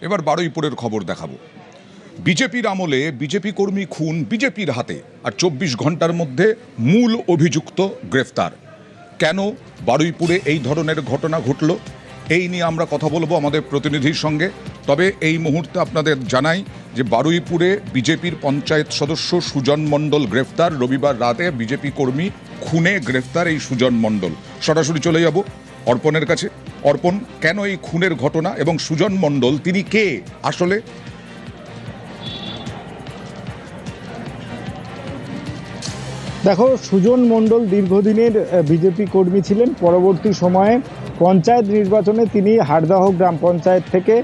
এবার বারুইপুরের খবর দেখাবো। বিজেপির আমলে বিজেপি কর্মী খুন বিজেপির হাতে, আর 24 ঘন্টার মধ্যে মূল অভিযুক্ত গ্রেফতার। কেন বারুইপুরে এই ধরনের ঘটনা ঘটল, এই নিয়ে আমরা কথা বলবো আমাদের প্রতিনিধির সঙ্গে। তবে এই মুহূর্তে আপনাদের জানাই যে বারুইপুরে বিজেপির পঞ্চায়েত সদস্য সুজন মণ্ডল গ্রেফতার। রবিবার রাতে বিজেপি কর্মী খুনে গ্রেফতার এই সুজন মণ্ডল। সরাসরি চলে যাব অর্পণের কাছে। অর্পণ, কেন এই খুনের ঘটনা এবং সুজন মণ্ডল তিনি কে আসলে? দেখো, সুজন মণ্ডল দীর্ঘদিনের বিজেপি কর্মী ছিলেন। পরবর্তী সময়ে পঞ্চায়েত নির্বাচনে তিনি হাড়দাহ গ্রাম পঞ্চায়েত থেকে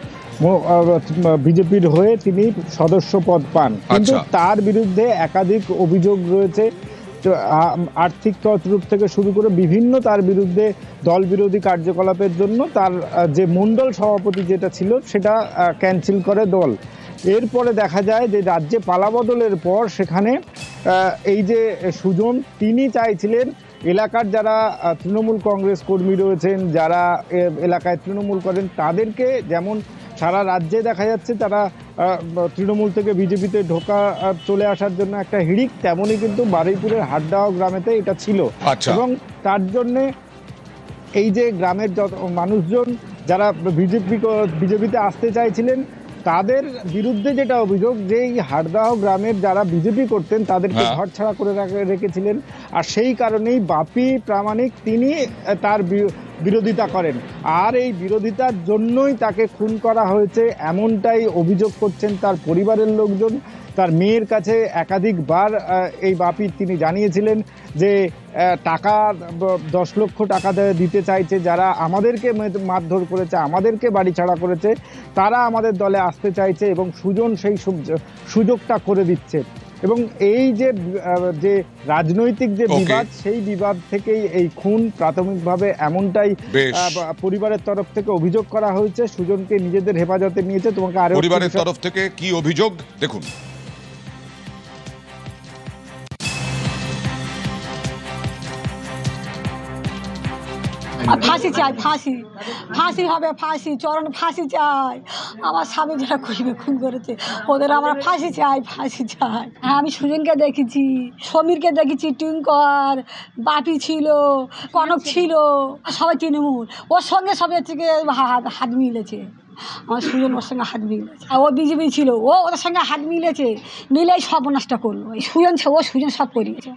বিজেপির হয়ে তিনি সদস্য পদ পান, কিন্তু তার বিরুদ্ধে একাধিক অভিযোগ রয়েছে। আর্থিক তছরূপ থেকে শুরু করে বিভিন্ন তার বিরুদ্ধে দল বিরোধী কার্যকলাপের জন্য তার যে মণ্ডল সভাপতি যেটা ছিল সেটা ক্যান্সেল করে দল। এরপরে দেখা যায় যে রাজ্যে পালাবদলের পর সেখানে এই যে সুজন, তিনি চাইছিলেন এলাকার যারা তৃণমূল কংগ্রেস কর্মী রয়েছেন, যারা এলাকায় তৃণমূল করেন, তাদেরকে যেমন সারা রাজ্যে দেখা যাচ্ছে তারা তৃণমূল থেকে বিজেপিতে ঢোকা চলে আসার জন্য একটা হিড়িক, তেমনই কিন্তু বারুইপুরের হাড্ডাহ গ্রামেতে এটা ছিল। এবং তার জন্যে এই যে গ্রামের যত মানুষজন যারা বিজেপিতে আসতে চাইছিলেন, তাদের বিরুদ্ধে যেটা অভিযোগ যে এই হাড়দাহ গ্রামের যারা বিজেপি করতেন তাদেরকে ঘর ছাড়া করে রেখেছিলেন, আর সেই কারণেই বাপি প্রামাণিক তিনি তার বিরোধিতা করেন, আর এই বিরোধিতার জন্যই তাকে খুন করা হয়েছে এমনটাই অভিযোগ করছেন তার পরিবারের লোকজন। তার মেয়ের কাছে একাধিকবার এই বাপি তিনি জানিয়েছিলেন যে টাকা 10 লক্ষ টাকা দিতে চাইছে, যারা আমাদেরকে মারধর করেছে, আমাদেরকে বাড়ি ছাড়া করেছে, তারা আমাদের দলে আসতে চাইছে এবং সুজন সেই সুযোগটা করে দিচ্ছে। এবং এই যে রাজনৈতিক যে বিবাদ, সেই বিবাদ থেকেই এই খুন প্রাথমিকভাবে এমনটাই পরিবারের তরফ থেকে অভিযোগ করা হয়েছে। সুজনকে নিজেদের হেফাজতে নিয়েছে। তোমাকে আরো পরিবারের তরফ থেকে কি অভিযোগ দেখুন। ফাঁসি চাই, ফাঁসি, ফাঁসি হবে, ফাঁসি, চরণ ফাঁসি চাই। আমার স্বামী যারা খুন করেছে ওদের আমরা ফাঁসি চাই, ফাঁসি চাই। হ্যাঁ, আমি সুজনকে দেখেছি, সমীরকে দেখেছি, টিঙ্কর, বাপি ছিল, কনক ছিল, সবাই তৃণমূল। ওর সঙ্গে সবাই থেকে হাত মিলেছে। আমার সুজন ওর সঙ্গে হাত মিলেছে, ও বিজেপি ছিল, ও ওদের সঙ্গে হাত মিলেছে, মিলেই সর্বনাশটা করলো। এই সুজন সব করিয়েছে।